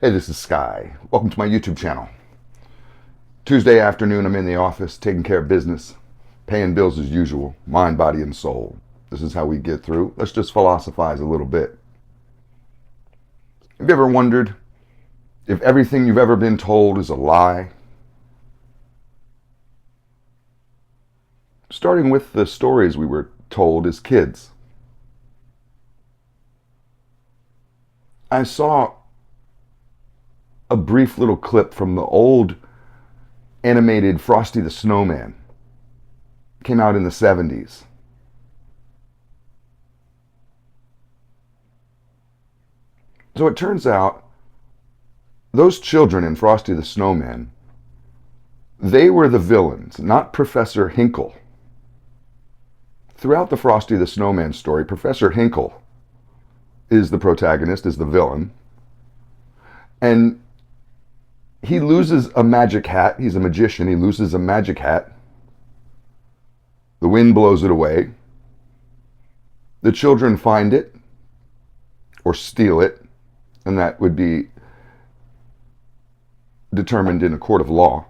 Hey, this is Sky. Welcome to my YouTube channel. Tuesday afternoon, I'm in the office taking care of business, paying bills as usual, mind, body, and soul. This is how we get through. Let's just philosophize a little bit. Have you ever wondered if everything you've ever been told is a lie? Starting with the stories we were told as kids. I saw a brief little clip from the old animated Frosty the Snowman. Came out in the 70s. So it turns out those children in Frosty the Snowman, they were the villains, not Professor Hinkle. Throughout the Frosty the Snowman story, Professor Hinkle is the protagonist, is the villain. And he loses a magic hat. He's a magician. He loses a magic hat. The wind blows it away. The children find it or steal it, and that would be determined in a court of law.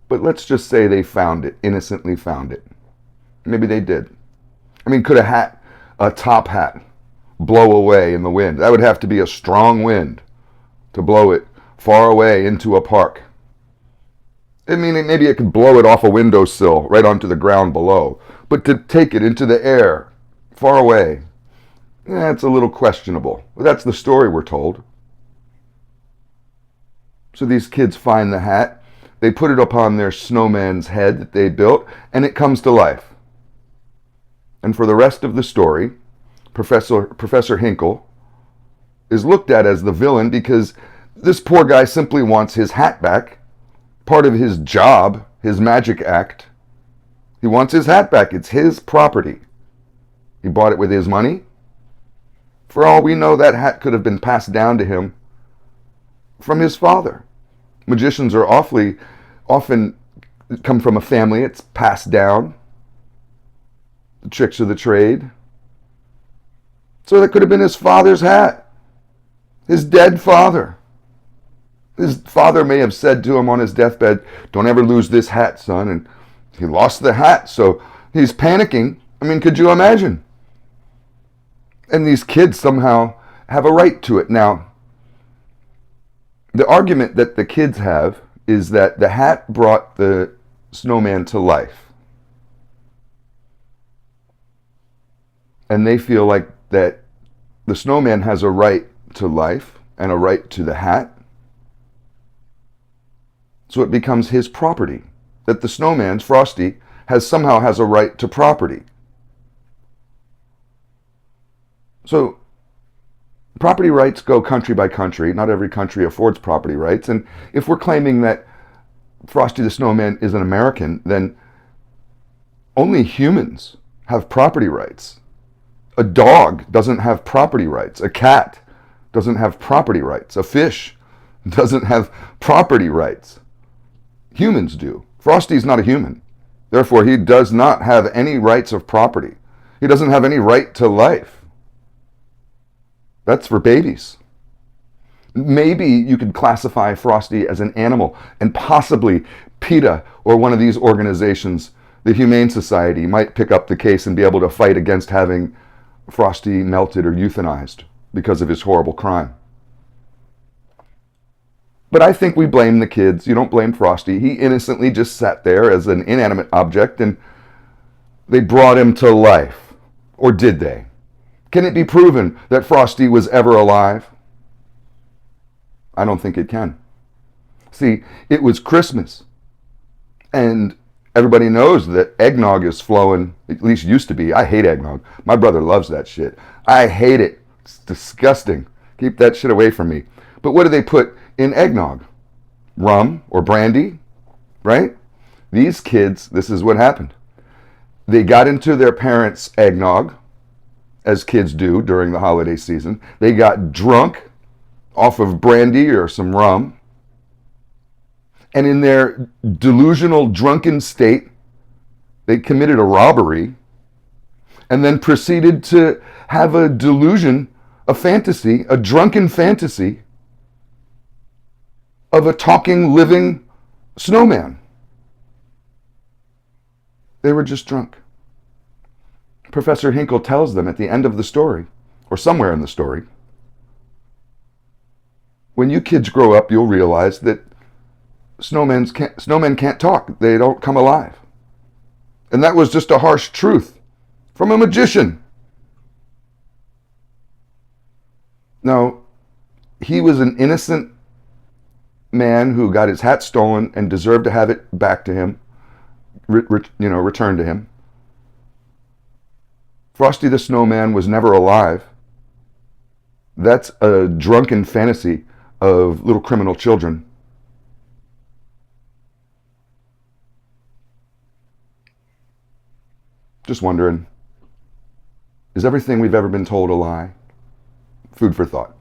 But let's just say they found it, innocently found it. Maybe they did. I mean, could a top hat, blow away in the wind? That would have to be a strong wind to blow it far away into a park. I mean, maybe it could blow it off a windowsill right onto the ground below. But to take it into the air, far away, that's a little questionable. But that's the story we're told. So these kids find the hat, they put it upon their snowman's head that they built, and it comes to life. And for the rest of the story, Professor Hinkle is looked at as the villain because this poor guy simply wants his hat back. Part of his job, his magic act. He wants his hat back. It's his property. He bought it with his money. For all we know, that hat could have been passed down to him from his father. Magicians are often come from a family. It's passed down. The tricks of the trade. So that could have been his father's hat. His dead father. His father may have said to him on his deathbed, "Don't ever lose this hat, son." And he lost the hat, so he's panicking. I mean, could you imagine? And these kids somehow have a right to it. Now, the argument that the kids have is that the hat brought the snowman to life. And they feel like that the snowman has a right to life and a right to the hat. So it becomes his property. That the snowman's, Frosty, somehow has a right to property. So property rights go country by country. Not every country affords property rights. And if we're claiming that Frosty the Snowman is an American, then only humans have property rights. A dog doesn't have property rights. A cat doesn't have property rights. A fish doesn't have property rights. Humans do. Frosty's not a human. Therefore, he does not have any rights of property. He doesn't have any right to life. That's for babies. Maybe you could classify Frosty as an animal, and possibly PETA or one of these organizations, the Humane Society, might pick up the case and be able to fight against having Frosty melted or euthanized because of his horrible crime. But I think we blame the kids. You don't blame Frosty. He innocently just sat there as an inanimate object and they brought him to life. Or did they? Can it be proven that Frosty was ever alive? I don't think it can. See, it was Christmas. And everybody knows that eggnog is flowing, at least used to be. I hate eggnog. My brother loves that shit. I hate it. It's disgusting. Keep that shit away from me. But what do they put in eggnog? Rum or brandy, right? These kids, this is what happened. They got into their parents' eggnog, as kids do during the holiday season. They got drunk off of brandy or some rum. And in their delusional, drunken state, they committed a robbery and then proceeded to have a delusion a fantasy, a drunken fantasy of a talking, living snowman. They were just drunk. Professor Hinkle tells them at the end of the story, or somewhere in the story, when you kids grow up, you'll realize that snowmen can't talk. They don't come alive. And that was just a harsh truth from a magician. No, he was an innocent man who got his hat stolen and deserved to have it back to him, returned to him. Frosty the Snowman was never alive. That's a drunken fantasy of little criminal children. Just wondering, is everything we've ever been told a lie? Food for thought.